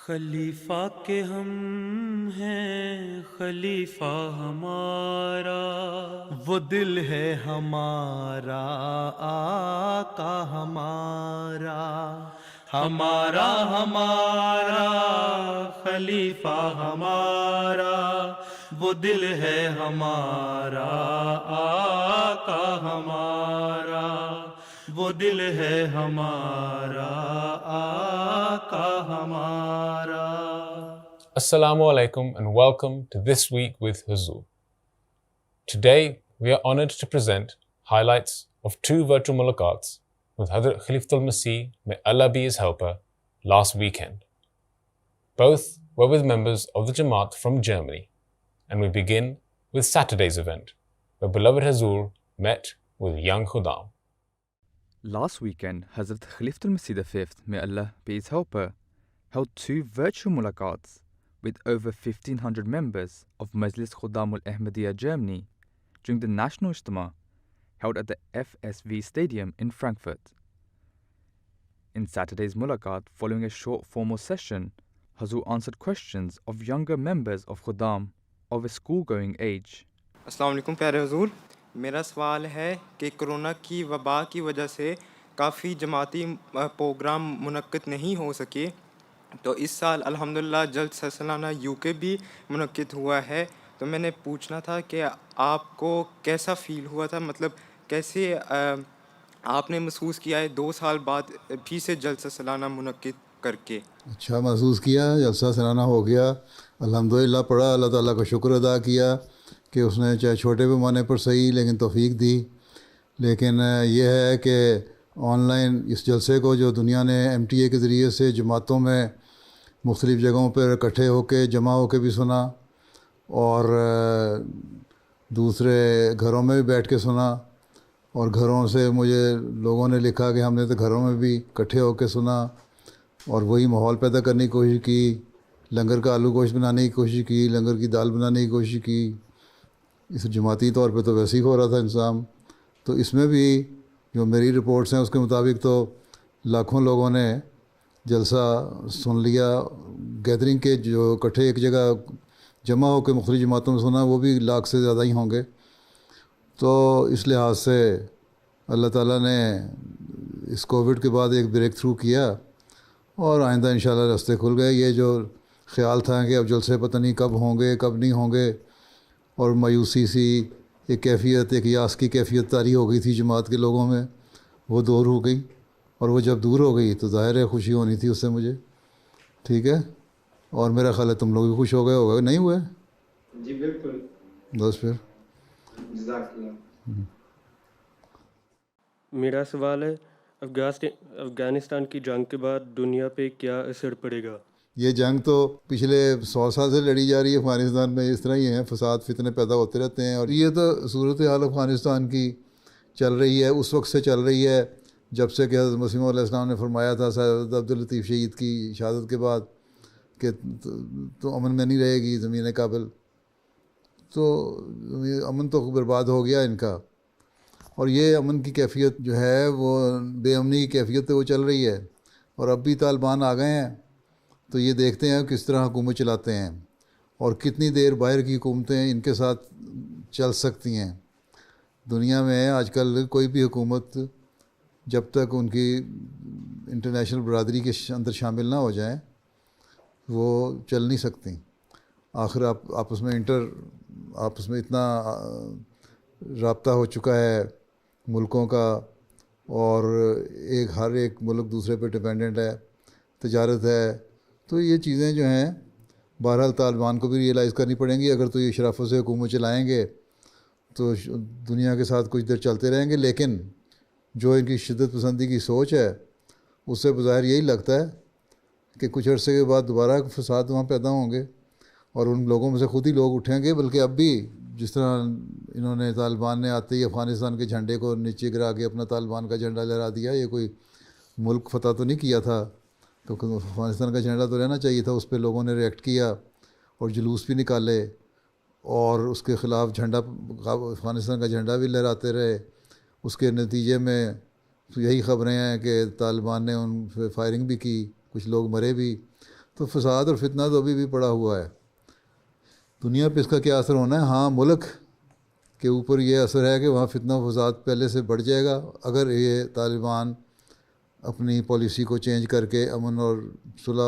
خلیفہ کے ہم ہیں خلیفہ ہمارا، وہ دل ہے ہمارا آقا ہمارا، ہمارا ہمارا خلیفہ ہمارا، وہ دل ہے ہمارا آقا ہمارا، وہ دل ہے ہمارا آقا ہمارا۔ Assalamu alaikum and welcome to This Week with Huzur. Today we are honored to present highlights of two virtual mulaqats with Hazrat Khalifatul Masih, may Allah be his helper, last weekend. Both were with members of the Jamaat from Germany, and we begin with Saturday's event, where beloved Huzur met with young Khuddam. Last weekend, Hazrat Khalifatul Masih V, may Allah be his helper, held two virtual mulaqats with over 1,500 members of Majlis Khuddamul Ahmadiyya Germany during the National Ijtima held at the FSV Stadium in Frankfurt. In Saturday's mulaqat, following a short formal session, Hazur answered questions of younger members of Khuddam of a school-going age. السلام علیکم پیارے حضور، میرا سوال ہے کہ corona کی وبا کی وجہ سے کافی جماعتی پروگرام منعقد نہیں ہو سکے، تو اس سال الحمدللہ جلسہ سالانہ UK بھی منعقد ہوا ہے، تو میں نے پوچھنا تھا کہ آپ کو کیسا فیل ہوا تھا، مطلب کیسے آپ نے محسوس کیا ہے 2 سال بعد بھی سے جلسہ سالانہ منعقد کر کے؟ اچھا محسوس کیا، جلسہ سالانہ ہو گیا الحمدللہ، پڑھا، اللہ تعالیٰ کا شکر ادا کیا کہ اس نے چاہے چھوٹے پیمانے پر صحیح لیکن توفیق دی۔ لیکن یہ ہے کہ آن لائن اس جلسے کو جو دنیا نے MTA کے ذریعے سے جماعتوں میں مختلف جگہوں پر اکٹھے ہو کے جمع ہو کے بھی سنا، اور دوسرے گھروں میں بھی بیٹھ کے سنا، اور گھروں سے مجھے لوگوں نے لکھا کہ ہم نے تو گھروں میں بھی اکٹھے ہو کے سنا، اور وہی ماحول پیدا کرنے کی کوشش کی، لنگر کا آلو گوشت بنانے کی کوشش کی، لنگر کی دال بنانے کی کوشش کی۔ اس جماعتی طور پہ تو ویسے ہی ہو رہا تھا انتظام، تو اس میں بھی جو میری رپورٹس ہیں اس کے مطابق تو لاکھوں لوگوں نے جلسہ سن لیا۔ گیدرنگ کے جو اکٹھے ایک جگہ جمع ہو کے مختلف جماعتوں میں سنا، وہ بھی لاکھ سے زیادہ ہی ہوں گے۔ تو اس لحاظ سے اللہ تعالیٰ نے اس کووڈ کے بعد ایک بریک تھرو کیا، اور آئندہ انشاءاللہ راستے کھل گئے۔ یہ جو خیال تھا کہ اب جلسے پتہ نہیں کب ہوں گے کب نہیں ہوں گے، اور مایوسی سی ایک کیفیت، ایک یاس کی کیفیت طاری ہو گئی تھی جماعت کے لوگوں میں، وہ دور ہو گئی، اور وہ جب دور ہو گئی تو ظاہر ہے خوشی ہونی تھی اس سے مجھے، ٹھیک ہے، اور میرا خیال ہے تم لوگ بھی خوش ہو گئے ہوگا، نہیں ہوئے؟ جی بالکل، بس پھر جزاک اللہ۔ میرا سوال ہے افغانستان کی جنگ کے بعد دنیا پہ کیا اثر پڑے گا؟ یہ جنگ تو پچھلے 100 سال سے لڑی جا رہی ہے افغانستان میں، اس طرح ہی ہیں، فساد فتنے پیدا ہوتے رہتے ہیں، اور یہ تو صورتحال افغانستان کی چل رہی ہے، اس وقت سے چل رہی ہے جب سے کہ حضرت مسیح موعود علیہ السلام نے فرمایا تھا سید عبداللطیف شہید کی شہادت کے بعد کہ تو امن میں نہیں رہے گی زمین کابل، تو امن تو برباد ہو گیا ان کا، اور یہ امن کی کیفیت جو ہے وہ بے امنی کی کیفیت وہ چل رہی ہے، اور اب بھی طالبان آ گئے ہیں، تو یہ دیکھتے ہیں کس طرح حکومت چلاتے ہیں، اور کتنی دیر باہر کی حکومتیں ان کے ساتھ چل سکتی ہیں۔ دنیا میں آج کل کوئی بھی حکومت جب تک ان کی انٹرنیشنل برادری کے اندر شامل نہ ہو جائیں وہ چل نہیں سکتی۔ آخر آپس میں اتنا رابطہ ہو چکا ہے ملکوں کا، اور ہر ایک ملک دوسرے پہ ڈپینڈنٹ ہے، تجارت ہے، تو یہ چیزیں جو ہیں بہرحال طالبان کو بھی ریئلائز کرنی پڑیں گی۔ اگر تو یہ شرافت سے حکومت چلائیں گے تو دنیا کے ساتھ کچھ دیر چلتے رہیں گے، لیکن جو ان کی شدت پسندی کی سوچ ہے اس سے بظاہر یہی لگتا ہے کہ کچھ عرصے کے بعد دوبارہ فساد وہاں پیدا ہوں گے، اور ان لوگوں میں سے خود ہی لوگ اٹھیں گے۔ بلکہ اب بھی جس طرح انہوں نے طالبان نے آتے ہی افغانستان کے جھنڈے کو نیچے گرا کے اپنا طالبان کا جھنڈا لہرا دیا، یہ کوئی ملک فتح تو نہیں کیا تھا، تو افغانستان کا جھنڈا تو رہنا چاہیے تھا۔ اس پہ لوگوں نے ریئیکٹ کیا اور جلوس بھی نکالے، اور اس کے خلاف جھنڈا افغانستان کا جھنڈا بھی لہراتے رہے۔ اس کے نتیجے میں یہی خبریں ہیں کہ طالبان نے ان پہ فائرنگ بھی کی، کچھ لوگ مرے بھی۔ تو فساد اور فتنہ تو ابھی بھی پڑا ہوا ہے. دنیا پہ اس کا کیا اثر ہونا ہے؟ ہاں ملک کے اوپر یہ اثر ہے کہ وہاں فتنہ و فساد پہلے سے بڑھ جائے گا اگر یہ طالبان اپنی پالیسی کو چینج کر کے امن اور صلح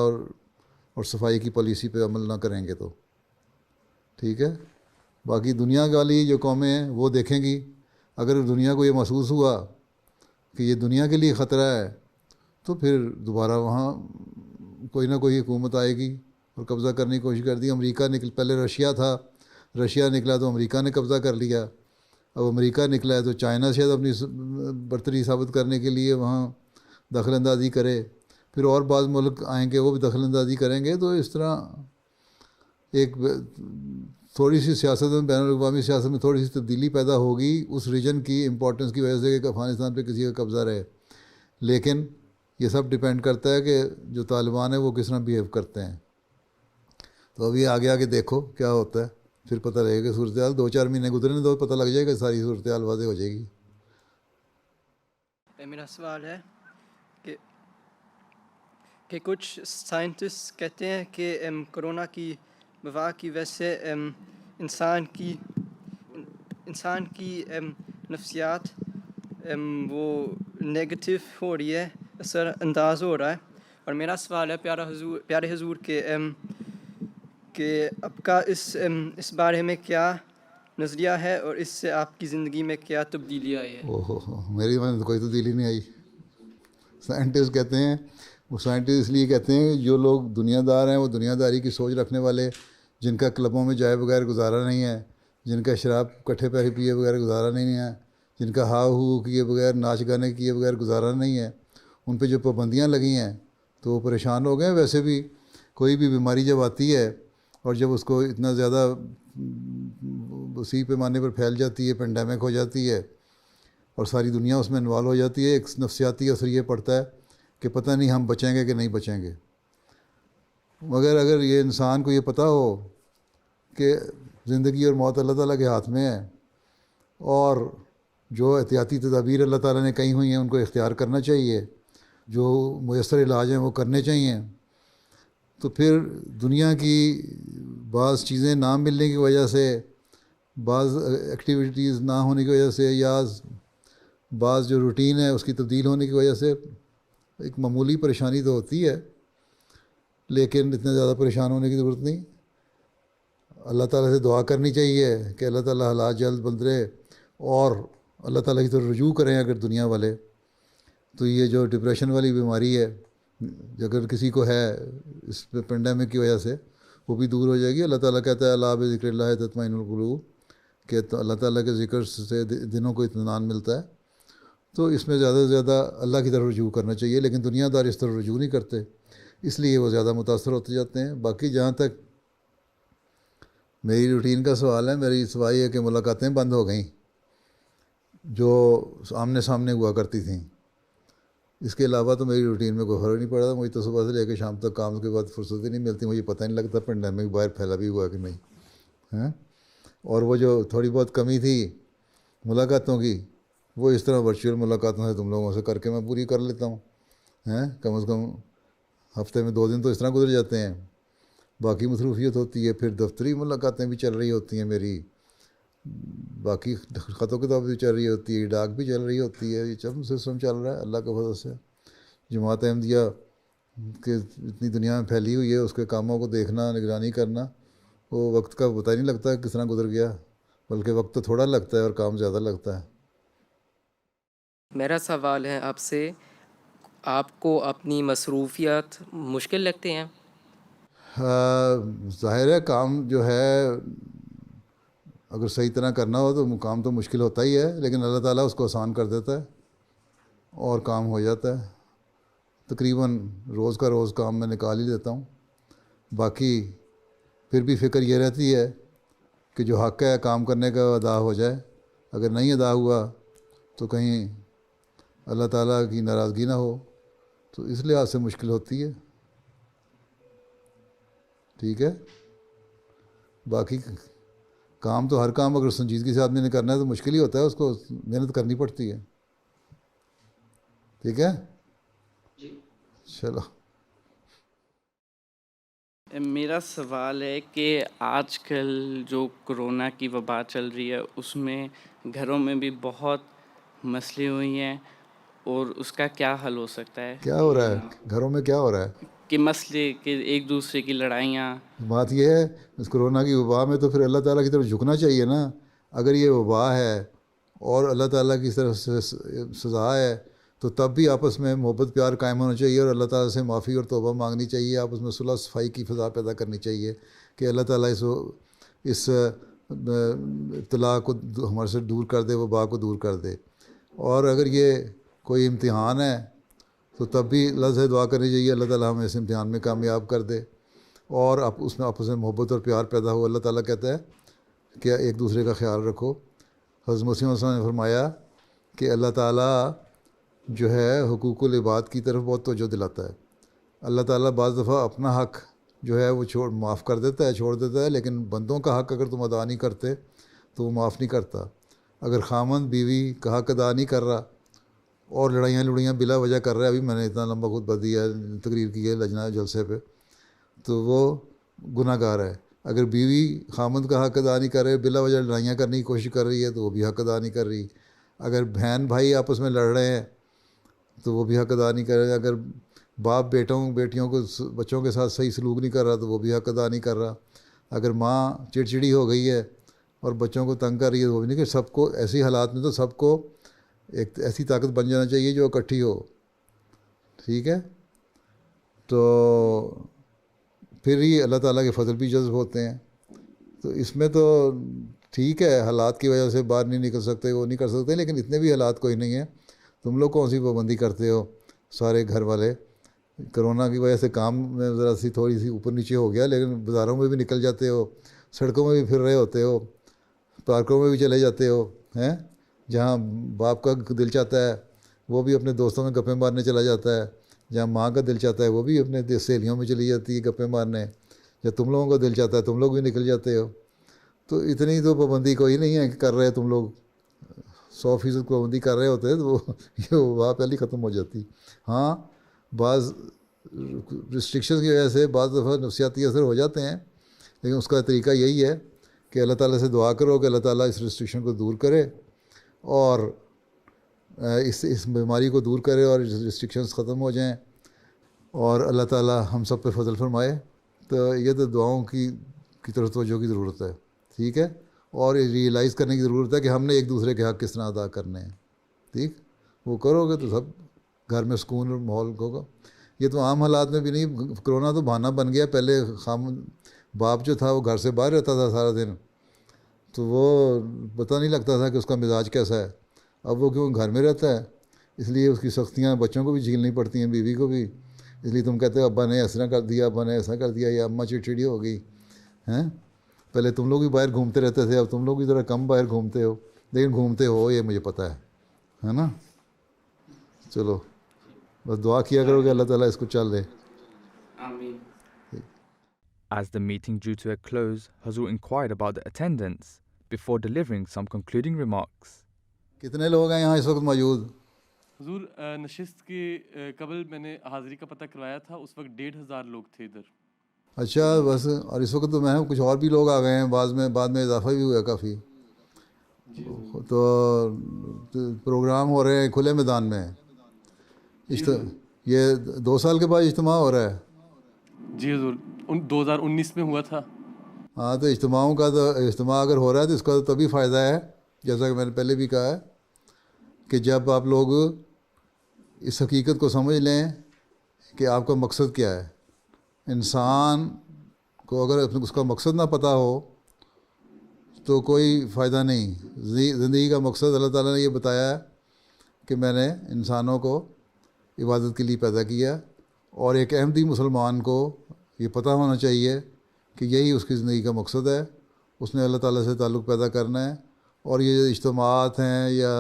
اور صفائی کی پالیسی پہ عمل نہ کریں گے تو. ٹھیک ہے. باقی دنیا والی جو قومیں ہیں وہ دیکھیں گی. اگر دنیا کو یہ محسوس ہوا کہ یہ دنیا کے لیے خطرہ ہے تو پھر دوبارہ وہاں کوئی نہ کوئی حکومت آئے گی اور قبضہ کرنے کی کوشش کر دی. امریکہ پہلے رشیا تھا، رشیا نکلا تو امریکہ نے قبضہ کر لیا. اب امریکہ نکلا ہے تو چائنا شاید اپنی برتری ثابت کرنے کے لیے وہاں دخل اندازی کرے. پھر اور بعض ملک آئیں گے وہ بھی دخل اندازی کریں گے. تو اس طرح ایک تھوڑی سی سیاست میں، بین الاقوامی سیاست میں تھوڑی سی تبدیلی پیدا ہوگی اس ریجن کی امپورٹنس کی وجہ سے کہ افغانستان پہ کسی کا قبضہ رہے. لیکن یہ سب ڈپینڈ کرتا ہے کہ جو طالبان ہیں وہ کس طرح بیہیو کرتے ہیں. تو ابھی آگے آگے دیکھو کیا ہوتا ہے، پھر پتہ لگے گا. صورتحال 2-4 مہینے گزرنے دو، پتہ لگ جائے گا، ساری صورتحال واضح ہو جائے گی. میرا سوال ہے کہ کچھ سائنٹسٹ کہتے ہیں کہ کرونا کی وبا کی وجہ سے انسان کی نفسیات وہ نگیٹو ہو رہی ہے، اثر انداز ہو رہا ہے. اور میرا سوال ہے پیارے حضور کہ آپ کا اس بارے میں کیا نظریہ ہے اور اس سے آپ کی زندگی میں کیا تبدیلی آئی ہے؟ میری تو کوئی تبدیلی نہیں آئی. سائنٹسٹ کہتے ہیں، وہ سائنٹسٹ اس لیے کہتے ہیں جو لوگ دنیا دار ہیں، وہ دنیا داری کی سوچ رکھنے والے، جن کا کلبوں میں جائے بغیر گزارا نہیں ہے، جن کا شراب کٹھے پیسے پیے بغیر گزارا نہیں ہے، جن کا ہا ہو کیے بغیر، ناچ گانے کیے بغیر گزارا نہیں ہے، ان پہ جو پابندیاں لگی ہیں تو وہ پریشان ہو گئے. ویسے بھی کوئی بھی بیماری جب آتی ہے اور جب اس کو اتنا زیادہ وسیع پیمانے پر پھیل جاتی ہے، پینڈیمک ہو جاتی ہے اور ساری دنیا اس میں انوالو ہو جاتی ہے، ایک نفسیاتی اثر یہ پڑتا ہے کہ پتہ نہیں ہم بچیں گے کہ نہیں بچیں گے. مگر اگر یہ انسان کو یہ پتہ ہو کہ زندگی اور موت اللہ تعالیٰ کے ہاتھ میں ہے اور جو احتیاطی تدابیر اللہ تعالیٰ نے کہی ہوئی ہیں ان کو اختیار کرنا چاہیے، جو میسر علاج ہیں وہ کرنے چاہیے، تو پھر دنیا کی بعض چیزیں نہ ملنے کی وجہ سے، بعض ایکٹیویٹیز نہ ہونے کی وجہ سے، یا بعض جو روٹین ہے اس کی تبدیل ہونے کی وجہ سے ایک معمولی پریشانی تو ہوتی ہے، لیکن اتنے زیادہ پریشان ہونے کی ضرورت نہیں. اللہ تعالیٰ سے دعا کرنی چاہیے کہ اللہ تعالیٰ حالات جلد بدلے اور اللہ تعالیٰ کی طرف رجوع کریں. اگر دنیا والے تو یہ جو ڈپریشن والی بیماری ہے اگر کسی کو ہے اس پینڈیمک کی وجہ سے، وہ بھی دور ہو جائے گی. اللہ تعالیٰ کہتا ہے اللہ بذکر اللہ تطمئن القلوب، کہ اللہ تعالیٰ کے ذکر سے دنوں کو اطمینان ملتا ہے. تو اس میں زیادہ سے زیادہ اللہ کی طرف رجوع کرنا چاہیے، لیکن دنیا دار اس طرف رجوع نہیں کرتے، اس لیے وہ زیادہ متاثر ہوتے جاتے ہیں. باقی جہاں تک میری روٹین کا سوال ہے، میری سوال یہ ہے کہ ملاقاتیں بند ہو گئیں جو آمنے سامنے ہوا کرتی تھیں. اس کے علاوہ تو میری روٹین میں کوئی فرق نہیں پڑا. مجھے تو صبح سے لے کے شام تک کام کے بعد فرصت ہی نہیں ملتی. مجھے پتہ نہیں لگتا پینڈیمک باہر پھیلا بھی ہوا کہ نہیں ہے. اور وہ جو تھوڑی بہت کمی تھی ملاقاتوں کی، وہ اس طرح ورچوئل ملاقاتوں سے تم لوگوں سے کر کے میں پوری کر لیتا ہوں. کم از کم ہفتے میں 2 دن تو اس طرح گزر جاتے ہیں. باقی مصروفیت ہوتی ہے، پھر دفتری ملاقاتیں بھی چل رہی ہوتی ہیں میری، باقی خط و کتاب بھی چل رہی ہوتی ہے، ڈاک بھی چل رہی ہوتی ہے. یہ سب سسٹم چل رہا ہے اللہ کے فضل سے. جماعت احمدیہ کہ اتنی دنیا میں پھیلی ہوئی ہے، اس کے کاموں کو دیکھنا، نگرانی کرنا، وہ وقت کا پتہ ہی نہیں لگتا کس طرح گزر گیا، بلکہ وقت تو تھوڑا لگتا ہے اور کام زیادہ لگتا ہے. میرا سوال ہے آپ سے، آپ کو اپنی مصروفیات مشکل لگتے ہیں؟ ظاہر ہے کام جو ہے اگر صحیح طرح کرنا ہو تو کام تو مشکل ہوتا ہی ہے، لیکن اللہ تعالیٰ اس کو آسان کر دیتا ہے اور کام ہو جاتا ہے. تقریباً روز کا روز کام میں نکال ہی لیتا ہوں. باقی پھر بھی فکر یہ رہتی ہے کہ جو حق ہے کام کرنے کا ادا ہو جائے. اگر نہیں ادا ہوا تو کہیں اللہ تعالیٰ کی ناراضگی نہ ہو، تو اس لحاظ سے مشکل ہوتی ہے. ٹھیک ہے. باقی کام تو ہر کام اگر سنجیدگی سے آدمی نے کرنا ہے تو مشکل ہی ہوتا ہے، اس کو محنت کرنی پڑتی ہے. ٹھیک ہے. چلو. میرا سوال ہے کہ آج کل جو کرونا کی وبا چل رہی ہے اس میں گھروں میں بھی بہت مسئلے ہوئی ہیں اور اس کا کیا حل ہو سکتا ہے؟ کیا ہو رہا ہے گھروں میں، کیا ہو رہا ہے؟ کہ مسئلے کہ ایک دوسرے کی لڑائیاں. بات یہ ہے اس کرونا کی وبا میں تو پھر اللہ تعالیٰ کی طرف جھکنا چاہیے نا. اگر یہ وبا ہے اور اللہ تعالیٰ کی طرف سے سزا ہے تو تب بھی آپس میں محبت پیار قائم ہونا چاہیے اور اللہ تعالیٰ سے معافی اور توبہ مانگنی چاہیے. آپس میں صلح صفائی کی فضا پیدا کرنی چاہیے کہ اللہ تعالیٰ اس ابتلا کو ہمارے سے دور کر دے، وبا کو دور کر دے. اور اگر یہ کوئی امتحان ہے تو تب بھی اللہ سے دعا کرنی چاہیے اللہ تعالیٰ ہمیں اس امتحان میں کامیاب کر دے اور اس میں آپس میں محبت اور پیار پیدا ہو. اللہ تعالیٰ کہتا ہے کہ ایک دوسرے کا خیال رکھو. حضرت مسیح علیہ السلام نے فرمایا کہ اللہ تعالیٰ جو ہے حقوق العباد کی طرف بہت توجہ دلاتا ہے. اللہ تعالیٰ بعض دفعہ اپنا حق جو ہے وہ معاف کر دیتا ہے، چھوڑ دیتا ہے، لیکن بندوں کا حق اگر تم ادا نہیں کرتے تو وہ معاف نہیں کرتا. اگر خامند بیوی کا حق ادا نہیں کر رہا اور لڑائیاں بلا وجہ کر رہا ہے، ابھی میں نے اتنا لمبا خطبہ دیا ہے، تقریر کی ہے لجنہ جلسے پہ، تو وہ گناہ گار ہے. اگر بیوی خامند کا حق ادا نہیں کر رہے، بلا وجہ لڑائیاں کرنے کی کوشش کر رہی ہے تو وہ بھی حق ادا نہیں کر رہی. اگر بہن بھائی آپس میں لڑ رہے ہیں تو وہ بھی حق ادا نہیں کر رہے. اگر باپ بیٹیوں کو بچوں کے ساتھ صحیح سلوک نہیں کر رہا تو وہ بھی حق ادا نہیں کر رہا. اگر ماں چڑچڑی ہو گئی ہے اور بچوں کو تنگ کر رہی ہے تو وہ بھی نہیں. کہ سب کو ایسی حالات میں تو سب کو ایک ایسی طاقت بن جانا چاہیے جو اکٹھی ہو. ٹھیک ہے، تو پھر ہی اللہ تعالیٰ کے فضل بھی جذب ہوتے ہیں. تو اس میں تو ٹھیک ہے حالات کی وجہ سے باہر نہیں نکل سکتے، وہ نہیں کر سکتے، لیکن اتنے بھی حالات کوئی نہیں ہیں. تم لوگ کون سی پابندی کرتے ہو سارے گھر والے؟ کرونا کی وجہ سے کام میں ذرا سی تھوڑی سی اوپر نیچے ہو گیا، لیکن بازاروں میں بھی نکل جاتے ہو، سڑکوں میں بھی پھر رہے ہوتے ہو، پارکوں میں بھی چلے جاتے ہو ہیں. جہاں باپ کا دل چاہتا ہے وہ بھی اپنے دوستوں میں گپیں مارنے چلا جاتا ہے، جہاں ماں کا دل چاہتا ہے وہ بھی اپنے سہیلیوں میں چلی جاتی ہے گپیں مارنے، جب تم لوگوں کا دل چاہتا ہے تم لوگ بھی نکل جاتے ہو. تو اتنی تو پابندی کوئی نہیں ہے کہ کر رہے تم لوگ 100% پابندی کر رہے ہوتے ہیں تو یہ وبا پہلے ختم ہو جاتی. ہاں بعض ریسٹرکشنز کی وجہ سے بعض دفعہ نفسیاتی اثر ہو جاتے ہیں، لیکن اس کا طریقہ یہی ہے کہ اللہ تعالیٰ سے دعا کرو کہ اللہ تعالیٰ اس ریسٹرکشن کو دور کرے اور اس بیماری کو دور کرے اور ریسٹرکشنز ختم ہو جائیں اور اللہ تعالیٰ ہم سب پہ فضل فرمائے. تو یہ تو دعاؤں کی طرف توجہ کی ضرورت ہے. ٹھیک ہے، اور ریئلائز کرنے کی ضرورت ہے کہ ہم نے ایک دوسرے کے حق کس طرح ادا کرنے ہیں. ٹھیک، وہ کرو گے تو سب گھر میں سکون اور ماحول ہوگا. یہ تو عام حالات میں بھی نہیں، کرونا تو بہانہ بن گیا. پہلے باپ جو تھا وہ گھر سے باہر رہتا تھا سارا دن، تو وہ پتہ نہیں لگتا تھا کہ اس کا مزاج کیسا ہے. اب وہ کیوں گھر میں رہتا ہے اس لیے اس کی سختیاں بچوں کو بھی جھیلنی پڑتی ہیں، بیوی کو بھی. اس لیے تم کہتے ہو ابا نے ایسا کر دیا، ابا نے ایسا کر دیا، یا اماں چڑچڑی ہو گئی ہیں. پہلے تم لوگ بھی باہر گھومتے رہتے تھے، اب تم لوگ بھی ذرا کم باہر گھومتے ہو، لیکن گھومتے ہو یہ مجھے پتہ ہے نا. چلو بس دعا کیا کرو کہ اللہ تعالیٰ اس کو چل دے. آمین. As the meeting drew to a close, Hazur inquired about the attendance before delivering some concluding remarks. کتنے لوگ ہیں یہاں اس وقت موجود؟ حضور نشست کے قبل میں نے حاضری کا پتہ کروایا تھا، اس وقت 1,500 لوگ تھے ادھر. اچھا بس، اور اس وقت تو میں کچھ اور بھی لوگ آ گئے ہیں، بعد میں اضافہ بھی ہوا کافی. تو پروگرام ہو رہے ہیں کھلے میدان میں. یہ 2 سال کے بعد اجتماع ہو رہا ہے. جی حضور 2019 میں ہوا تھا. ہاں تو اجتماع اگر ہو رہا ہے تو اس کا تبھی فائدہ ہے، جیسا کہ میں نے پہلے بھی کہا ہے، کہ جب آپ لوگ اس حقیقت کو سمجھ لیں کہ آپ کا مقصد کیا ہے. انسان کو اگر اس کا مقصد نہ پتہ ہو تو کوئی فائدہ نہیں. زندگی کا مقصد اللہ تعالیٰ نے یہ بتایا ہے کہ میں نے انسانوں کو عبادت کے لیے پیدا کیا، اور ایک احمدی مسلمان کو یہ پتہ ہونا چاہیے کہ یہی اس کی زندگی کا مقصد ہے. اس نے اللہ تعالیٰ سے تعلق پیدا کرنا ہے. اور یہ اجتماعات ہیں یا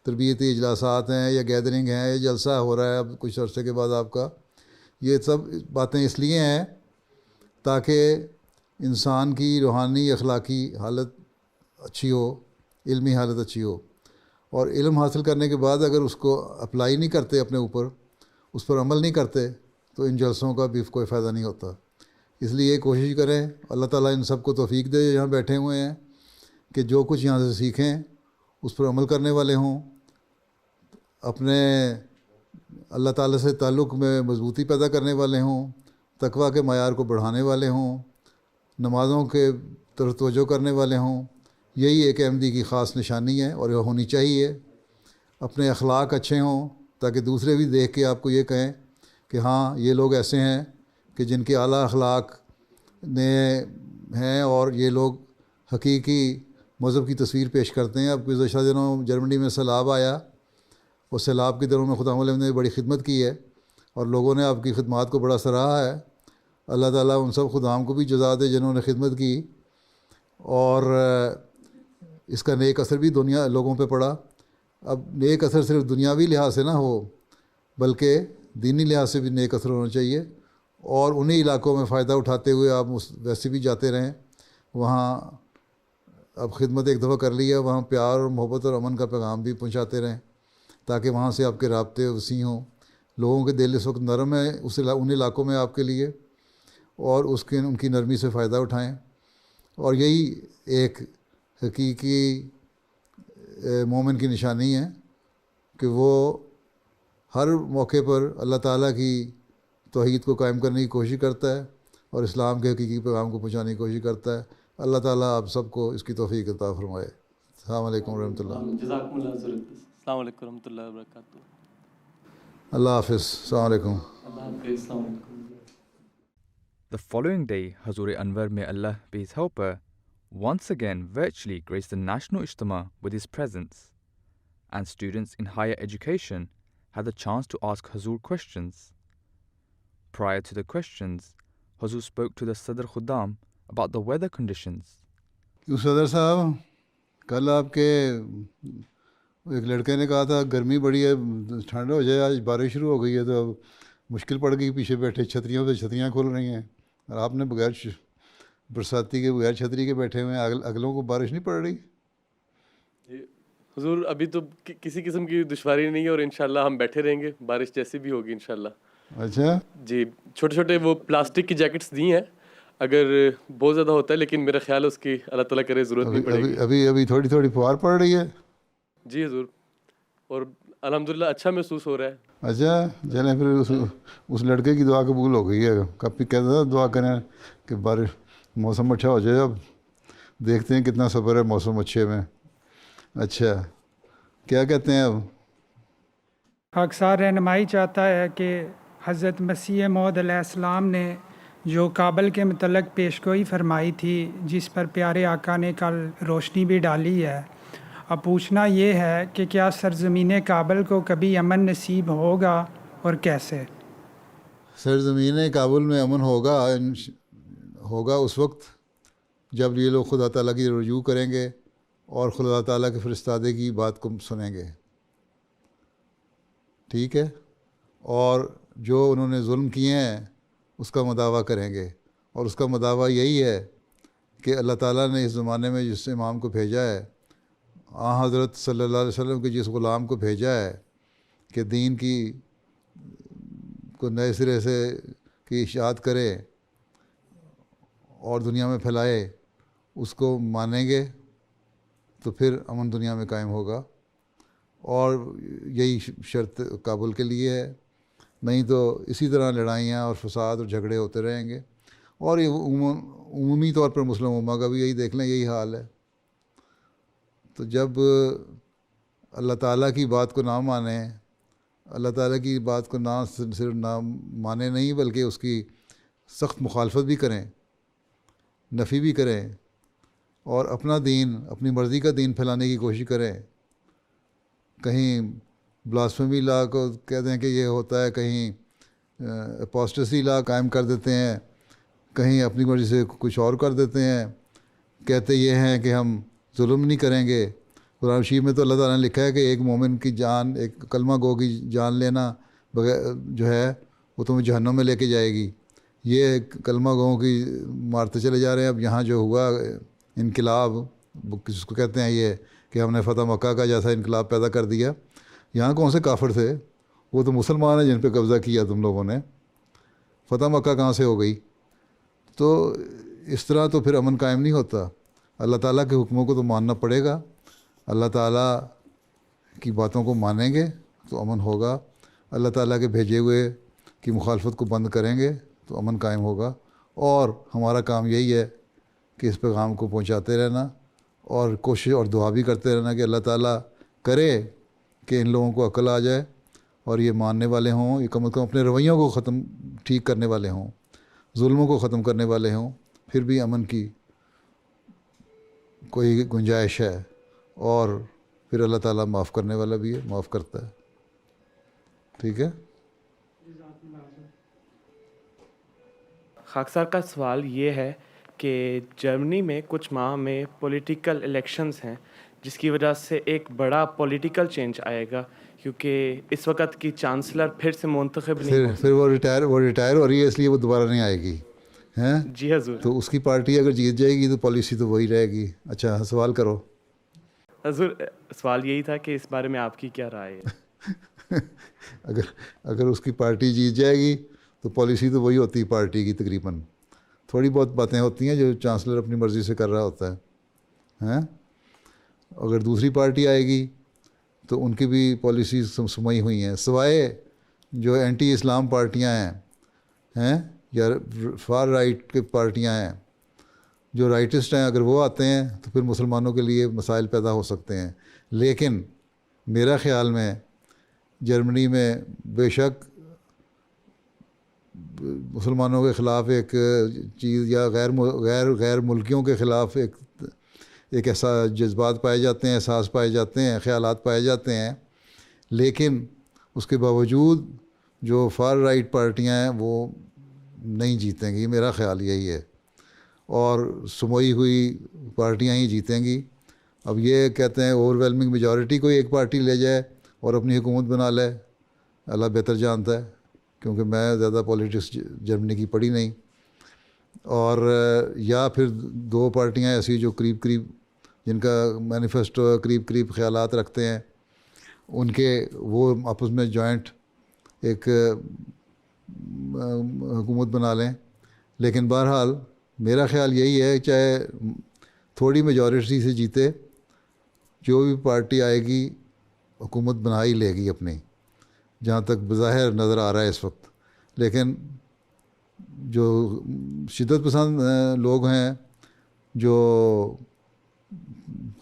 تربیتی اجلاسات ہیں یا گیدرنگ ہیں یا جلسہ ہو رہا ہے اب کچھ عرصے کے بعد آپ کا، یہ سب باتیں اس لیے ہیں تاکہ انسان کی روحانی اخلاقی حالت اچھی ہو، علمی حالت اچھی ہو. اور علم حاصل کرنے کے بعد اگر اس کو اپلائی نہیں کرتے اپنے اوپر، اس پر عمل نہیں کرتے، تو ان جلسوں کا بھی کوئی فائدہ نہیں ہوتا. اس لیے کوشش کریں, اللہ تعالیٰ ان سب کو توفیق دے یہاں بیٹھے ہوئے ہیں, کہ جو کچھ یہاں سے سیکھیں اس پر عمل کرنے والے ہوں, اپنے اللہ تعالیٰ سے تعلق میں مضبوطی پیدا کرنے والے ہوں, تقویٰ کے معیار کو بڑھانے والے ہوں, نمازوں کے طرف توجہ کرنے والے ہوں. یہی ایک احمدی کی خاص نشانی ہے اور یہ ہونی چاہیے. اپنے اخلاق اچھے ہوں تاکہ دوسرے بھی دیکھ کے آپ کو یہ کہیں کہ ہاں یہ لوگ ایسے ہیں کہ جن کے اعلیٰ اخلاق ہیں اور یہ لوگ حقیقی مذہب کی تصویر پیش کرتے ہیں. اب گزشتہ دنوں جرمنی میں سیلاب آیا, اور سیلاب کے دنوں میں خدا علیہ نے بڑی خدمت کی ہے اور لوگوں نے آپ کی خدمات کو بڑا سراہا ہے. اللہ تعالیٰ ان سب خدام کو بھی جزا دے جنہوں نے خدمت کی, اور اس کا نیک اثر بھی دنیا لوگوں پہ پڑا. اب نیک اثر صرف دنیاوی لحاظ سے نہ ہو بلکہ دینی لحاظ سے بھی نیک اثر ہونا چاہیے, اور انہی علاقوں میں فائدہ اٹھاتے ہوئے آپ ویسے بھی جاتے رہیں. وہاں اب خدمت ایک دفعہ کر لی ہے, وہاں پیار اور محبت اور امن کا پیغام بھی پہنچاتے رہیں تاکہ وہاں سے آپ کے رابطے وسیع ہوں. لوگوں کے دل اس وقت نرم ہے ان علاقوں میں آپ کے لیے, اور ان کی نرمی سے فائدہ اٹھائیں. اور یہی ایک حقیقی مومن کی نشانی ہے کہ وہ ہر موقع پر اللہ تعالیٰ کی توحید کو قائم کرنے کی کوشش کرتا ہے اور اسلام کے حقیقی پیغام کو پہنچانے کی کوشش کرتا ہے. اللہ تعالیٰ آپ سب کو اس کی توفیق عطا فرمائے. السلام علیکم ورحمۃ اللہ. جزاکم اللہ خیر. السلام علیکم ورحمۃ اللہ وبرکاتہ. اللہ حافظ. السلام علیکم. اللہ حافظ. السلام علیکم. The following day, Hazur Anwar, may Allah be his helper, once again virtually graced the National Ijtima with his presence, and students in higher education had the chance to ask Hazur questions. Prior to the questions, Hazur spoke to the Sadr Khuddam about the weather conditions. صدر صاحب, کل آپ کے ایک لڑکے نے کہا تھا گرمی بڑی ہے, ٹھنڈ ہو جائے, آج بارش شروع ہو گئی ہے تو اب مشکل پڑ گئی. پیچھے بیٹھے چھتریوں پہ چھتریاں کھل رہی ہیں اور آپ نے بغیر برساتی کے بغیر چھتری کے بیٹھے ہوئے ہیں. اگلوں کو بارش نہیں پڑ رہی؟ حضور ابھی تو کسی قسم کی دشواری نہیں ہے, اور انشاءاللہ ہم بیٹھے رہیں گے, بارش جیسی بھی ہوگی انشاءاللہ. اچھا جی, چھوٹے چھوٹے وہ پلاسٹک کی جیکٹس دی ہیں اگر بہت زیادہ ہوتا ہے, لیکن میرا خیال ہے اس کی اللہ تعالیٰ کرے ضرورت نہیں پڑے گی. ابھی تھوڑی تھوڑی فوار پڑ رہی ہے. جی حضور, اور الحمدللہ اچھا محسوس ہو رہا ہے. اچھا چلیں پھر اس لڑکے کی دعا قبول ہو گئی ہے. کبھی کہتا تھا دعا کریں کہ بارش موسم اچھا ہو جائے. اب دیکھتے ہیں کتنا صبر ہے موسم اچھے میں. اچھا کیا کہتے ہیں اب؟ اکثر رہنمائی چاہتا ہے کہ حضرت مسیح موعود علیہ السلام نے جو کابل کے متعلق پیشگوئی فرمائی تھی, جس پر پیارے آقا نے کل روشنی بھی ڈالی ہے, اب پوچھنا یہ ہے کہ کیا سرزمین کابل کو کبھی امن نصیب ہوگا اور کیسے؟ سرزمین کابل میں امن ہوگا اس وقت جب یہ لوگ خدا تعالیٰ کی رجوع کریں گے اور خدا تعالیٰ کے فرستادے کی بات کو سنیں گے. ٹھیک ہے, اور جو انہوں نے ظلم کیے ہیں اس کا مداوع کریں گے, اور اس کا مداوع یہی ہے کہ اللہ تعالیٰ نے اس زمانے میں جس امام کو بھیجا ہے, حضرت صلی اللہ علیہ وسلم کے جس غلام کو بھیجا ہے کہ دین کو نئے سرے سے کی اشاعت کرے اور دنیا میں پھیلائے, اس کو مانیں گے تو پھر امن دنیا میں قائم ہوگا. اور یہی شرط کابل کے لیے ہے, نہیں تو اسی طرح لڑائیاں اور فساد اور جھگڑے ہوتے رہیں گے. اور یہ عمومی طور پر مسلم امہ کا بھی یہی دیکھ لیں, یہی حال ہے. تو جب اللہ تعالیٰ کی بات کو نہ مانیں, اللہ تعالیٰ کی بات کو نہ صرف نہ مانیں نہیں بلکہ اس کی سخت مخالفت بھی کریں, نفی بھی کریں, اور اپنا دین اپنی مرضی کا دین پھیلانے کی کوشش کریں. کہیں بلاسفیمی لا کو کہتے ہیں کہ یہ ہوتا ہے, کہیں اپوسٹسی لا قائم کر دیتے ہیں, کہیں اپنی مرضی سے کچھ اور کر دیتے ہیں. کہتے یہ ہیں کہ ہم ظلم نہیں کریں گے. قرآن شریف میں تو اللہ تعالیٰ نے لکھا ہے کہ ایک مومن کی جان, ایک کلمہ گو کی جان لینا بغیر جو ہے وہ تمہیں جہنم میں لے کے جائے گی. یہ کلمہ گوؤں کی مارتے چلے جا رہے ہیں. اب یہاں جو ہوا انقلاب جس کو کہتے ہیں یہ کہ ہم نے فتح مکہ کا جیسا انقلاب پیدا کر دیا, یہاں کون سے کافر تھے؟ وہ تو مسلمان ہیں جن پہ قبضہ کیا تم لوگوں نے. فتح مکہ کہاں سے ہو گئی؟ تو اس طرح تو پھر امن قائم نہیں ہوتا. اللہ تعالیٰ کے حکموں کو تو ماننا پڑے گا. اللہ تعالیٰ کی باتوں کو مانیں گے تو امن ہوگا. اللہ تعالیٰ کے بھیجے ہوئے کی مخالفت کو بند کریں گے تو امن قائم ہوگا. اور ہمارا کام یہی ہے کہ اس پیغام کو پہنچاتے رہنا اور کوشش اور دعا بھی کرتے رہنا کہ اللہ تعالیٰ کرے کہ ان لوگوں کو عقل آ جائے اور یہ ماننے والے ہوں, یہ کم از کم اپنے رویوں کو ٹھیک کرنے والے ہوں, ظلموں کو ختم کرنے والے ہوں. پھر بھی امن کی کوئی گنجائش ہے. اور پھر اللہ تعالیٰ معاف کرنے والا بھی ہے, معاف کرتا ہے. ٹھیک ہے. خاکسار کا سوال یہ ہے کہ جرمنی میں کچھ ماہ میں پولیٹیکل الیکشنز ہیں جس کی وجہ سے ایک بڑا پولیٹیکل چینج آئے گا, کیونکہ اس وقت کی چانسلر پھر سے منتخب نہیں ہو. پھر وہ ریٹائر ہو رہی ہے, اس لیے وہ دوبارہ نہیں آئے گی. ہیں جی حضور. تو اس کی پارٹی اگر جیت جائے گی تو پالیسی تو وہی رہے گی. اچھا سوال کرو. حضور سوال یہی تھا کہ اس بارے میں آپ کی کیا رائے ہے؟ اگر اس کی پارٹی جیت جائے گی تو پالیسی تو وہی ہوتی ہے پارٹی کی. تقریباً تھوڑی بہت باتیں ہوتی ہیں جو چانسلر اپنی مرضی سے کر رہا ہوتا ہے. ہیں اگر دوسری پارٹی آئے گی تو ان کی بھی پالیسیز سمئی ہوئی ہیں, سوائے جو اینٹی اسلام پارٹیاں ہیں یا فار رائٹ کی پارٹیاں ہیں, جو رائٹسٹ ہیں, اگر وہ آتے ہیں تو پھر مسلمانوں کے لیے مسائل پیدا ہو سکتے ہیں. لیکن میرا خیال میں جرمنی میں بے شک مسلمانوں کے خلاف ایک چیز یا غیر ملکیوں کے خلاف ایک ایسا جذبات پائے جاتے ہیں, احساس پائے جاتے ہیں, خیالات پائے جاتے ہیں. لیکن اس کے باوجود جو فار رائٹ پارٹیاں ہیں وہ نہیں جیتیں گی, میرا خیال یہی ہے, اور سموئی ہوئی پارٹیاں ہی جیتیں گی. اب یہ کہتے ہیں اوور ویلمنگ میجورٹی کوئی ایک پارٹی لے جائے اور اپنی حکومت بنا لے, اللہ بہتر جانتا ہے, کیونکہ میں زیادہ پولیٹکس جرمنی کی پڑھی نہیں. اور یا پھر دو پارٹیاں ایسی جو قریب جن کا مینیفیسٹو قریب خیالات رکھتے ہیں, ان کے وہ آپس میں جوائنٹ ایک حکومت بنا لیں. لیکن بہرحال میرا خیال یہی ہے, چاہے تھوڑی میجورٹی سے جیتے, جو بھی پارٹی آئے گی حکومت بنا ہی لے گی اپنی, جہاں تک بظاہر نظر آ رہا ہے اس وقت. لیکن جو شدت پسند لوگ ہیں, جو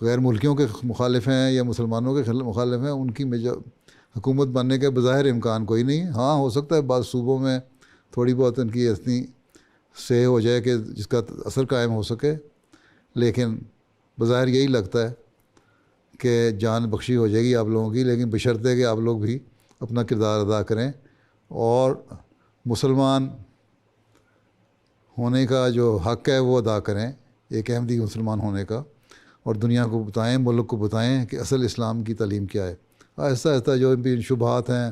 غیر ملکیوں کے مخالف ہیں یا مسلمانوں کے مخالف ہیں, ان کی حکومت بننے کے بظاہر امکان کوئی نہیں. ہاں ہو سکتا ہے بعض صوبوں میں تھوڑی بہت ان کی اتنی سے ہو جائے کہ جس کا اثر قائم ہو سکے, لیکن بظاہر یہی لگتا ہے کہ جان بخشی ہو جائے گی آپ لوگوں کی. لیکن بشرطے کہ آپ لوگ بھی اپنا کردار ادا کریں اور مسلمان ہونے کا جو حق ہے وہ ادا کریں, ایک احمدی مسلمان ہونے کا, اور دنیا کو بتائیں, ملک کو بتائیں کہ اصل اسلام کی تعلیم کیا ہے. آہستہ آہستہ جو بھی شبہات ہیں,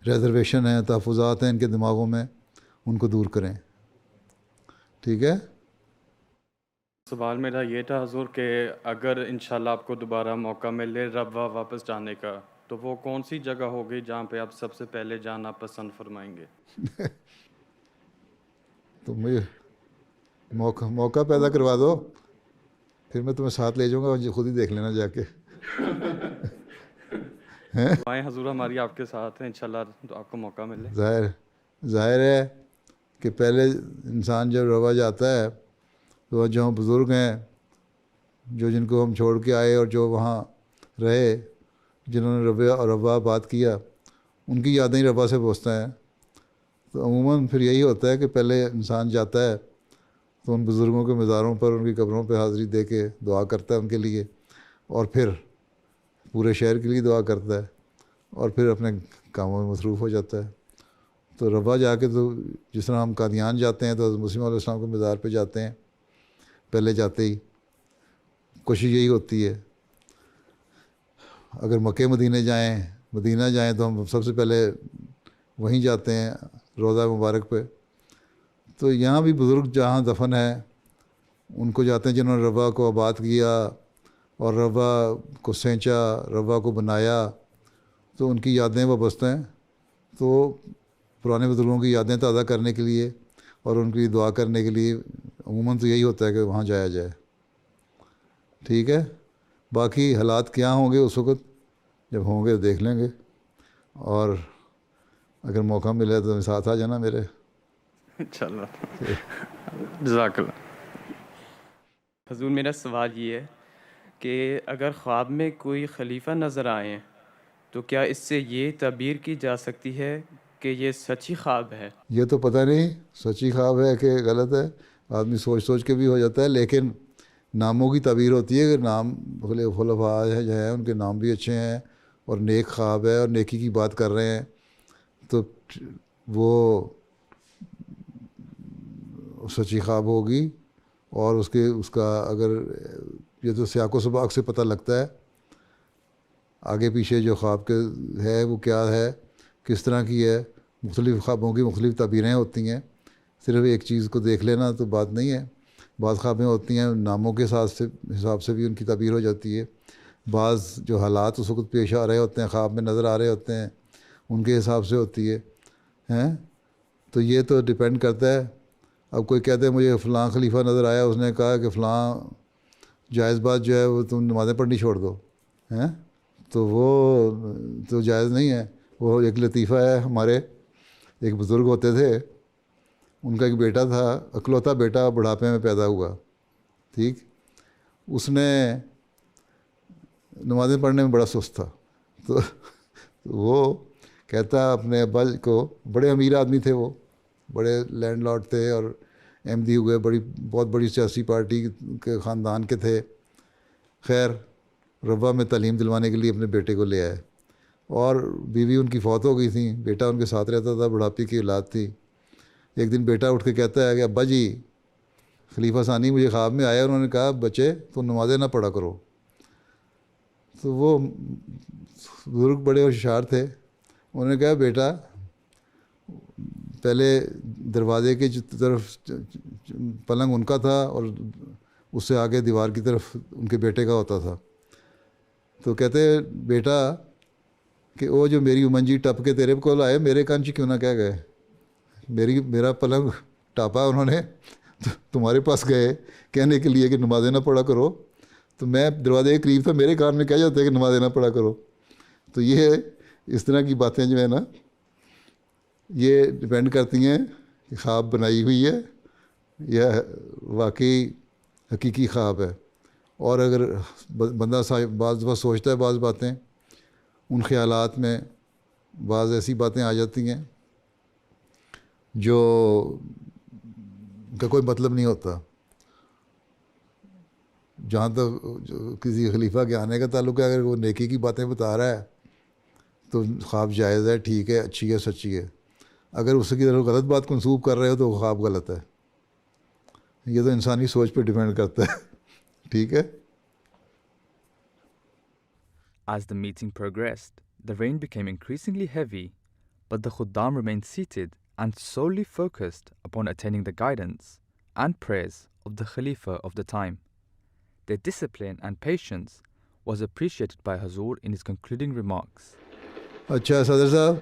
ریزرویشن ہیں, تحفظات ہیں ان کے دماغوں میں, ان کو دور کریں. ٹھیک ہے. سوال میرا یہ تھا حضور کہ اگر انشاءاللہ آپ کو دوبارہ موقع ملے ربوہ واپس جانے کا, تو وہ کون سی جگہ ہوگی جہاں پہ آپ سب سے پہلے جانا پسند فرمائیں گے؟ تو مجھے موقع پیدا کروا دو, پھر میں تمہیں ساتھ لے جاؤں گا, خود ہی دیکھ لینا جا کے. آئیں حضور, ہماری آپ کے ساتھ ہیں انشاءاللہ, تو آپ کو موقع ملے. ظاہر ہے کہ پہلے انسان جب روا جاتا ہے تو جو بزرگ ہیں, جن کو ہم چھوڑ کے آئے اور جو وہاں رہے, جنہوں نے روا بات کیا, ان کی یادیں روا سے پہنچتا ہیں. تو عموماً پھر یہی ہوتا ہے کہ پہلے انسان جاتا ہے تو ان بزرگوں کے مزاروں پر, ان کی قبروں پہ حاضری دے کے دعا کرتا ہے ان کے لیے, اور پھر پورے شہر کے لیے دعا کرتا ہے, اور پھر اپنے کاموں میں مصروف ہو جاتا ہے. تو روا جا کے تو جس طرح ہم قادیان جاتے ہیں تو حضرت مسیح علیہ السلام کے مزار پہ جاتے ہیں, پہلے جاتے ہی کوشش یہی ہوتی ہے. اگر مکہ مدینہ جائیں تو ہم سب سے پہلے وہیں جاتے ہیں روضہ مبارک پہ. تو یہاں بھی بزرگ جہاں دفن ہیں ان کو جاتے ہیں جنہوں نے روا کو آباد کیا اور روا کو سینچا, روا کو بنایا, تو ان کی یادیں وابستہ ہیں. تو پرانے بزرگوں کی یادیں تازہ کرنے کے لیے اور ان کی دعا کرنے کے لیے عموماً تو یہی ہوتا ہے کہ وہاں جایا جائے. ٹھیک ہے, باقی حالات کیا ہوں گے اس وقت جب ہوں گے دیکھ لیں گے, اور اگر موقع ملے تو ساتھ آ جانا میرے. انشاءاللہ. جزاک اللہ. حضور میرا سوال یہ ہے کہ اگر خواب میں کوئی خلیفہ نظر آئے تو کیا اس سے یہ تعبیر کی جا سکتی ہے کہ یہ سچی خواب ہے؟ یہ تو پتہ نہیں سچی خواب ہے کہ غلط ہے, آدمی سوچ سوچ کے بھی ہو جاتا ہے, لیکن ناموں کی تعبیر ہوتی ہے کہ نام خلفاء جو ہیں ان کے نام بھی اچھے ہیں اور نیک خواب ہے اور نیکی کی بات کر رہے ہیں, تو وہ سچی خواب ہوگی. اور اس کا اگر یہ تو سیاق و سباق سے پتہ لگتا ہے آگے پیچھے جو خواب کے ہے وہ کیا ہے, کس طرح کی ہے. مختلف خوابوں کی مختلف تعبیریں ہوتی ہیں, صرف ایک چیز کو دیکھ لینا تو بات نہیں ہے. بعض خوابیں ہوتی ہیں ناموں کے حساب سے بھی ان کی تعبیر ہو جاتی ہے. بعض جو حالات اس وقت پیش آ رہے ہوتے ہیں خواب میں نظر آ رہے ہوتے ہیں ان کے حساب سے ہوتی ہے ہیں. تو یہ تو ڈپینڈ کرتا ہے. اب کوئی کہتے ہیں مجھے فلاں خلیفہ نظر آیا, اس نے کہا کہ فلاں جائز بات جو ہے وہ تم نمازیں پڑھنی چھوڑ دو ہیں, تو وہ تو جائز نہیں ہے. وہ ایک لطیفہ ہے, ہمارے ایک بزرگ ہوتے تھے, ان کا ایک بیٹا تھا, اکلوتا بیٹا, بڑھاپے میں پیدا ہوا. ٹھیک, اس نے نمازیں پڑھنے میں بڑا سست تھا. تو وہ کہتا اپنے ابا کو, بڑے امیر آدمی تھے وہ, بڑے لینڈ لارڈ تھے اور ایم ڈی ہوئے, بہت بڑی سیاسی پارٹی کے خاندان کے تھے. خیر ربا میں تعلیم دلوانے کے لیے اپنے بیٹے کو لے آئے, اور بیوی ان کی فوت ہو گئی تھی, بیٹا ان کے ساتھ رہتا تھا, بڑھاپے کی اولاد تھی. ایک دن بیٹا اٹھ کے کہتا ہے کہ ابا جی خلیفہ ثانی مجھے خواب میں آیا, انہوں نے کہا بچے تم نمازیں نہ پڑھا کرو. تو وہ بزرگ بڑے ہوشیار تھے, انہوں نے کہا بیٹا پہلے دروازے کی طرف پلنگ ان کا تھا اور اس سے آگے دیوار کی طرف ان کے بیٹے کا ہوتا تھا. تو کہتے بیٹا کہ وہ جو میری امنجی ٹپ کے تیرے کو آئے, میرے کان چ کیوں نہ کہہ گئے, میرا پلنگ ٹاپا انہوں نے, تمہارے پاس گئے کہنے کے لیے کہ نمازیں نہ پڑھا کرو, تو میں دروازے کے قریب تھا, میرے کان میں کہہ جاتا ہے کہ نمازیں نہ پڑھا کرو. تو یہ اس طرح کی باتیں جو ہے نا یہ ڈپینڈ کرتی ہیں کہ خواب بنائی ہوئی ہے یا واقعی حقیقی خواب ہے. اور اگر بندہ بعض دفعہ سوچتا ہے بعض باتیں, ان خیالات میں بعض ایسی باتیں آ جاتی ہیں جو کا کوئی مطلب نہیں ہوتا. جہاں تک کسی خلیفہ کے آنے کا تعلق ہے, اگر وہ نیکی کی باتیں بتا رہا ہے تو خواب جائز ہے, ٹھیک ہے, اچھی ہے, سچی ہے. اگر اس کی طرف غلط بات منسوب کر رہے ہو تو وہ خواب غلط ہے. یہ تو انسانی سوچ پہ ڈیپینڈ کرتا ہے. ٹھیک ہے. As the meeting progressed, the rain became increasingly heavy, but the Khuddam remained seated and solely focused upon attaining the guidance and prayers of the Khalifa of the time. Their discipline and patience was appreciated by Hazur in his concluding remarks. اچھا صدر صاحب,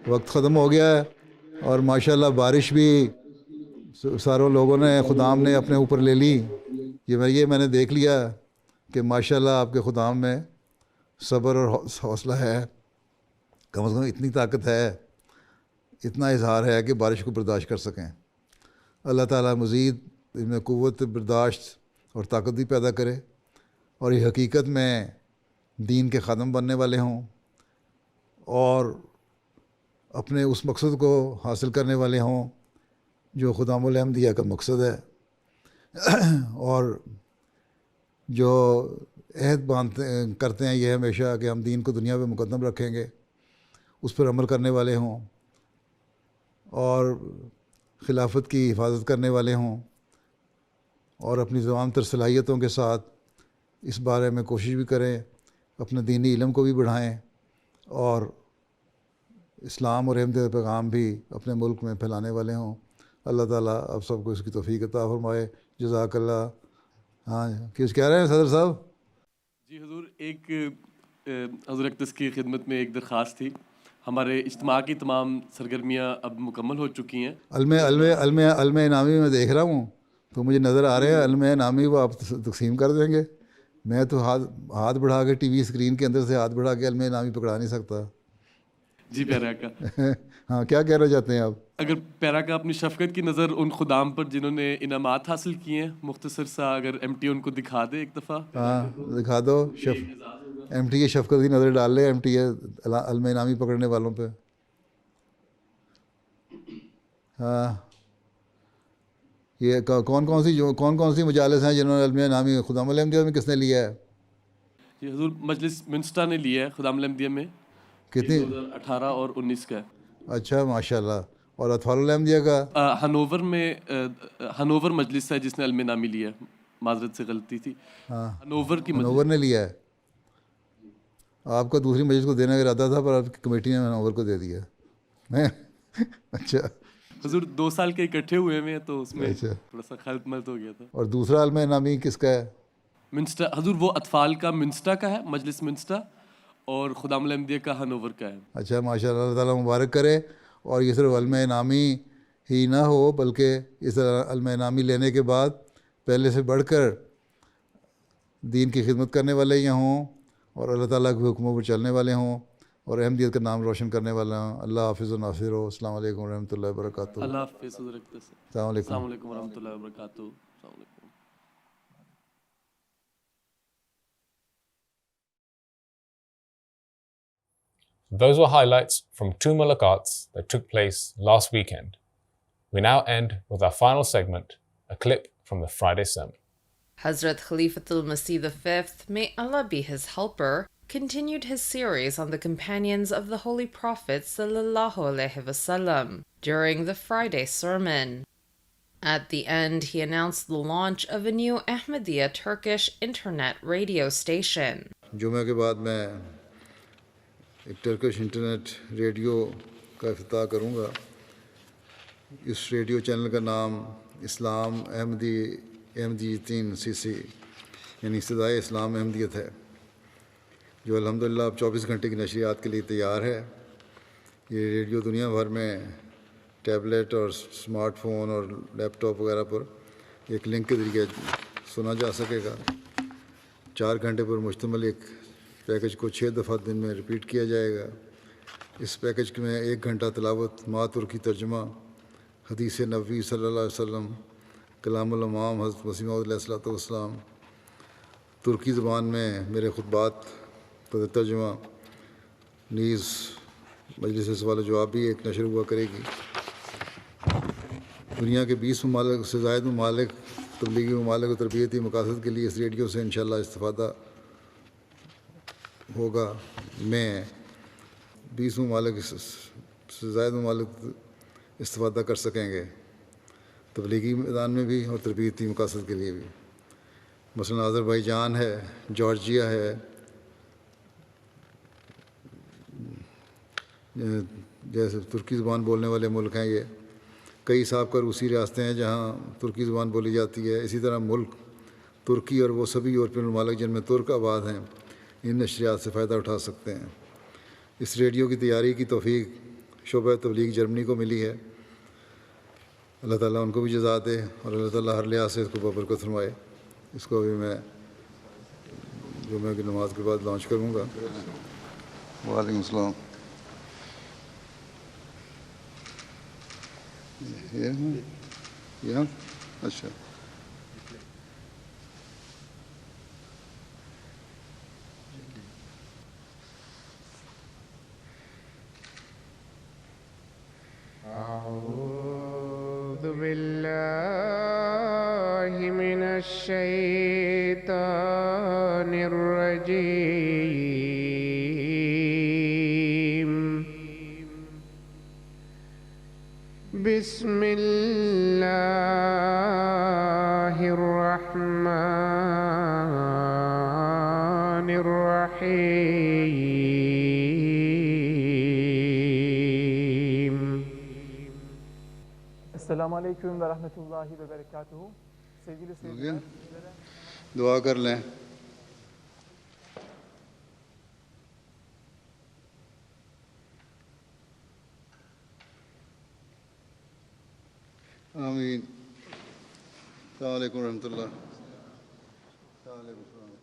وقت ختم ہو گیا ہے اور ماشاءاللہ بارش بھی ساروں لوگوں نے خدام نے اپنے اوپر لے لی. یہ میں نے دیکھ لیا کہ ماشاءاللہ آپ کے خدام میں صبر اور حوصلہ ہے, کم از کم اتنی طاقت ہے, اتنا اظہار ہے کہ بارش کو برداشت کر سکیں. اللہ تعالیٰ مزید ان میں قوت برداشت اور طاقت بھی پیدا کرے, اور یہ حقیقت میں دین کے خادم بننے والے ہوں اور اپنے اس مقصد کو حاصل کرنے والے ہوں جو خدام الاحمدیہ کا مقصد ہے, اور جو عہد کرتے ہیں یہ ہمیشہ کہ ہم دین کو دنیا پہ مقدم رکھیں گے, اس پر عمل کرنے والے ہوں اور خلافت کی حفاظت کرنے والے ہوں, اور اپنی تمام تر صلاحیتوں کے ساتھ اس بارے میں کوشش بھی کریں, اپنے دینی علم کو بھی بڑھائیں, اور اسلام اور احمدیت پیغام بھی اپنے ملک میں پھیلانے والے ہوں. اللہ تعالیٰ آپ سب کو اس کی توفیق عطا فرمائے. جزاک اللہ. ہاں کچھ کہہ رہے ہیں صدر صاحب؟ جی حضور, ایک حضور اقدس کی خدمت میں ایک درخواست تھی. ہمارے اجتماع کی تمام سرگرمیاں اب مکمل ہو چکی ہیں. علم انعامی میں دیکھ رہا ہوں تو مجھے نظر آ رہے ہیں علم نامی وہ آپ تقسیم کر دیں گے. میں تو ہاتھ بڑھا کے ٹی وی اسکرین کے اندر سے ہاتھ بڑھا کے علم نامی پکڑا نہیں سکتا. جی پیارے آقا, ہاں کیا کہنا چاہتے ہیں آپ؟ اگر پیارا کا اپنی شفقت کی نظر ان خدام پر جنہوں نے انعامات حاصل کیے ہیں, مختصر سا اگر ایم ٹی ان کو دکھا دے ایک دفعہ. ہاں دکھا دو. ایم ٹی کی شفقت کی نظر ڈال لے ایم ٹی علم نامی پکڑنے والوں پہ. ہاں یہ کون کون سی مجالس ہیں جنہوں نے علم نامی خدام الحمدیہ میں کس نے لیا ہے؟ یہ حضور مجلس منسٹا نے لیا ہے خدام الحمدیہ میں. کتنی؟ 2018 اور 19 کا. اچھا ماشاء اللہ. اور اطفال الحمدیہ کا؟ ہنوور میں ہنوور مجلس ہے جس نے علم نامی لیا ہے. معذرت سے غلطی تھی. ہاں ہنوور نے لیا ہے. آپ کو دوسری مجلس کو دینے کا ارادہ تھا پر آپ کی کمیٹی نے ہنوور کو دے دیا. اچھا حضور 2 سال کے اکٹھے ہوئے ہیں تو اس میں تھوڑا سا خلط ملط ہو گیا تھا. اور دوسرا علم نامی کس کا ہے؟ منسٹا حضور, وہ اطفال کا منسٹا کا ہے, مجلس منسٹا, اور خدام الحمدیہ کا ہنوور کا ہے. اچھا ماشاء اللہ, اللہ تعالیٰ مبارک کرے. اور یہ صرف علم نامی ہی نہ ہو بلکہ اس علم نامی لینے کے بعد پہلے سے بڑھ کر دین کی خدمت کرنے والے یہ ہوں اور اللہ تعالیٰ کے حکموں پر چلنے والے ہوں اور احمدیت کا نام روشن کرنے والا ہوں. اللہ حافظ و ناصر ہو. السلام علیکم ورحمۃ اللہ وبرکاتہ. اللہ حافظ. السلام علیکم. السلام علیکم ورحمۃ اللہ وبرکاتہ. السلام علیکم. Those were highlights from 2 mulaqats that took place last weekend. We now end with our final segment, a clip from the Friday sermon. Hazrat Khalifatul Masih V, may Allah be his helper, continued his series on the companions of the Holy Prophet sallallahu alaihi wasallam during the Friday sermon. At the end, he announced the launch of a new Ahmadiyya Turkish internet radio station. جمعہ کے بعد میں ایک Turkish internet radio کا افتتاح کروں گا. اس radio channel کا نام اسلام احمدیتین CC یعنی صدائے اسلام احمدیت ہے, جو الحمدللہ اب 24 گھنٹے کی نشریات کے لیے تیار ہے. یہ ریڈیو دنیا بھر میں ٹیبلٹ اور اسمارٹ فون اور لیپ ٹاپ وغیرہ پر ایک لنک کے ذریعے سنا جا سکے گا. 4 گھنٹے پر مشتمل ایک پیکج کو 6 دفعہ دن میں ریپیٹ کیا جائے گا. اس پیکج میں 1 گھنٹہ تلاوت, ماہ ترکی ترجمہ, حدیث نبوی صلی اللہ علیہ وسلم, کلام الامام حضرت مسیح موعود علیہ الصلوۃ والسلام, ترکی زبان میں میرے خطبات کا ترجمہ, نیز مجلس سوال و جواب بھی ایک نشر ہوا کرے گی. دنیا کے 20 ممالک سے زائد ممالک تبلیغی ممالک اور تربیتی مقاصد کے لیے اس ریڈیو سے انشاءاللہ استفادہ ہوگا. میں 20 ممالک سے زائد ممالک استفادہ کر سکیں گے, تبلیغی میدان میں بھی اور تربیتی مقاصد کے لیے بھی. مثلاً آذربائیجان ہے, جارجیا ہے, جیسے ترکی زبان بولنے والے ملک ہیں. یہ کئی سابقہ روسی ریاستیں ہیں جہاں ترکی زبان بولی جاتی ہے. اسی طرح ملک ترکی اور وہ سبھی یورپین ممالک جن میں ترک آباد ہیں ان نشریات سے فائدہ اٹھا سکتے ہیں. اس ریڈیو کی تیاری کی توفیق شعبہ تبلیغ جرمنی کو ملی ہے. اللہ تعالیٰ ان کو بھی جزا دے اور اللہ تعالیٰ ہر لحاظ سے اس کو بابرکت فرمائے. اس کو بھی میں جمعہ کی نماز کے بعد لانچ کروں گا. وعلیکم السلام. یہ اچھا أعوذ بالله من الشيطان الرجيم. بسم الله الرحمن الرحيم. السلام علیکم ورحمۃ اللہ وبرکاتہ. دعا کر لیں. آمین. السلام علیکم ورحمۃ اللہ. السلام علیکم.